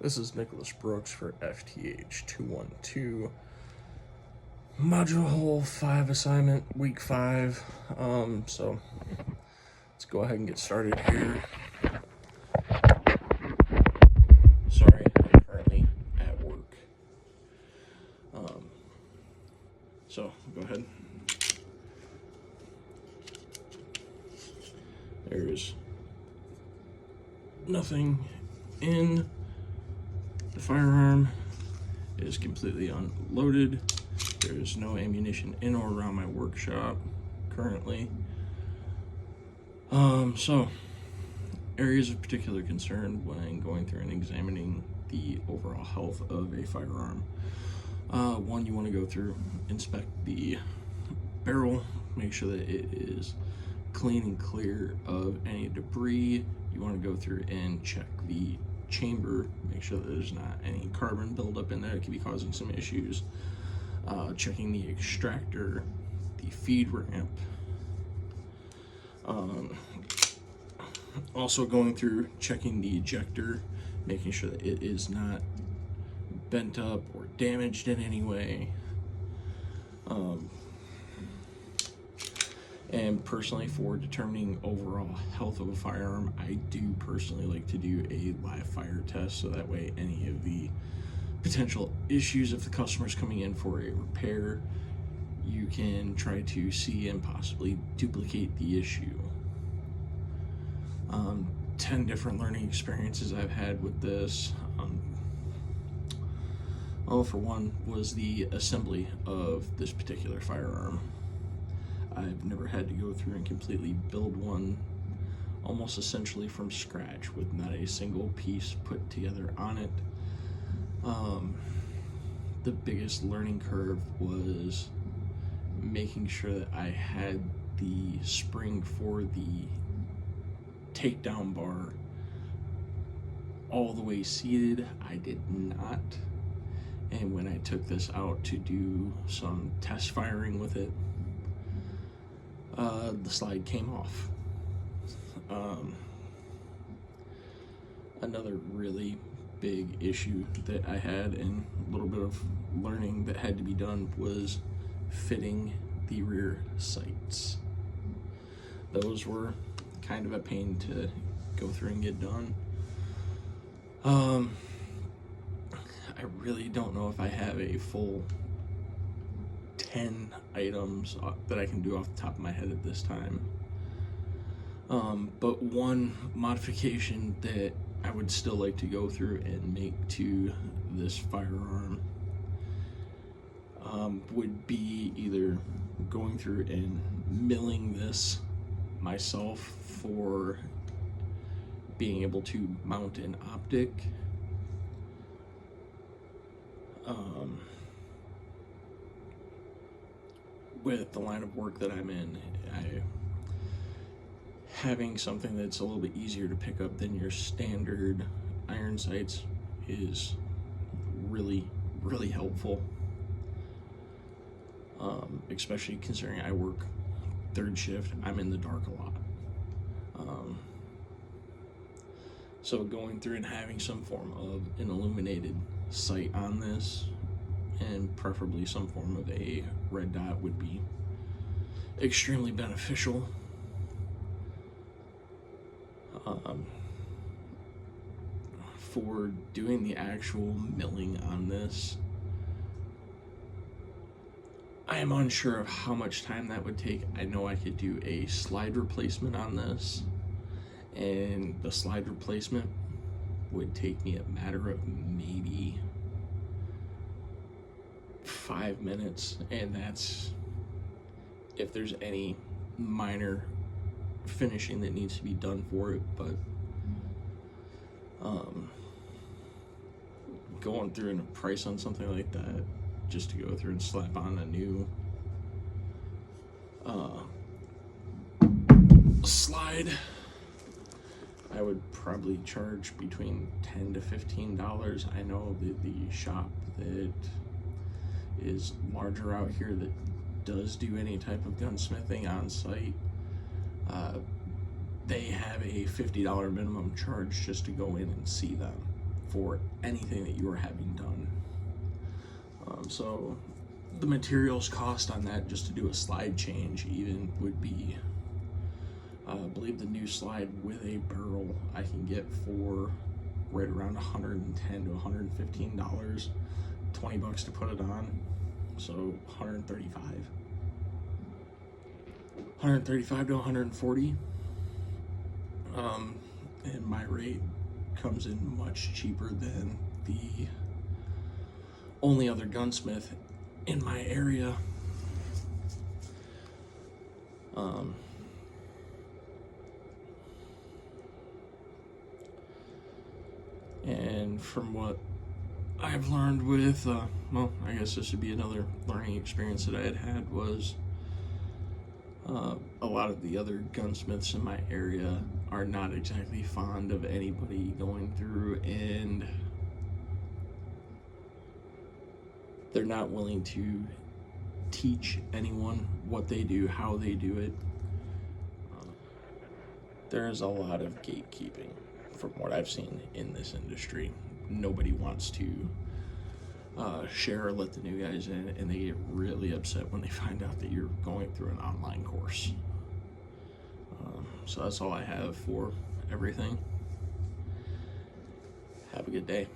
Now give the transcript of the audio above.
This is Nicholas Brooks for FTH 212. Module 5 assignment, week 5. So let's go ahead and get started here. Sorry, I'm currently at work. So go ahead. There's nothing in the firearm. It is completely unloaded. There's no ammunition in or around my workshop currently. So areas of particular concern when going through and examining the overall health of a firearm. One, you want to go through, inspect the barrel, make sure that it is clean and clear of any debris. You want to go through and check the chamber, make sure that there's not any carbon buildup in there that could be causing some issues. Checking the extractor, the feed ramp. Also going through checking the ejector, making sure that it is not bent up or damaged in any way. And personally, for determining overall health of a firearm, I do personally like to do a live fire test, so that way any of the potential issues, if the customer's coming in for a repair, you can try to see and possibly duplicate the issue. 10 different learning experiences I've had with this. For one, was the assembly of this particular firearm. I've never had to go through and completely build one almost essentially from scratch with not a single piece put together on it. The biggest learning curve was making sure that I had the spring for the takedown bar all the way seated. I did not. And when I took this out to do some test firing with it, the slide came off. Another really big issue that I had, and a little bit of learning that had to be done, was fitting the rear sights. Those were kind of a pain to go through and get done. I really don't know if I have a full 10 items that I can do off the top of my head at this time. But one modification that I would still like to go through and make to this firearm would be either going through and milling this myself for being able to mount an optic. With the line of work that I'm in, having something that's a little bit easier to pick up than your standard iron sights is really, really helpful. Especially considering I work third shift, I'm in the dark a lot. So going through and having some form of an illuminated sight on this, and preferably some form of a red dot, would be extremely beneficial. For doing the actual milling on this, I am unsure of how much time that would take. I know I could do a slide replacement on this, and the slide replacement would take me a matter of maybe 5 minutes, and that's if there's any minor finishing that needs to be done for it. But going through and a price on something like that, just to go through and slap on a new slide, I would probably charge between $10 to $15. I know that the shop that is larger out here that does do any type of gunsmithing on site, they have a $50 minimum charge just to go in and see them. for anything that you are having done. So the materials cost on that, just to do a slide change even, would be, I believe the new slide with a barrel I can get for right around $110 to $115, $20 to put it on, so $135 to $140. And my rate comes in much cheaper than the only other gunsmith in my area. And from what I've learned with, well, I guess this would be another learning experience that I had was a lot of the other gunsmiths in my area are not exactly fond of anybody going through, and they're not willing to teach anyone what they do, how they do it. There's a lot of gatekeeping from what I've seen in this industry. Nobody wants to share or let the new guys in, and they get really upset when they find out that you're going through an online course. So that's all I have for everything. Have a good day.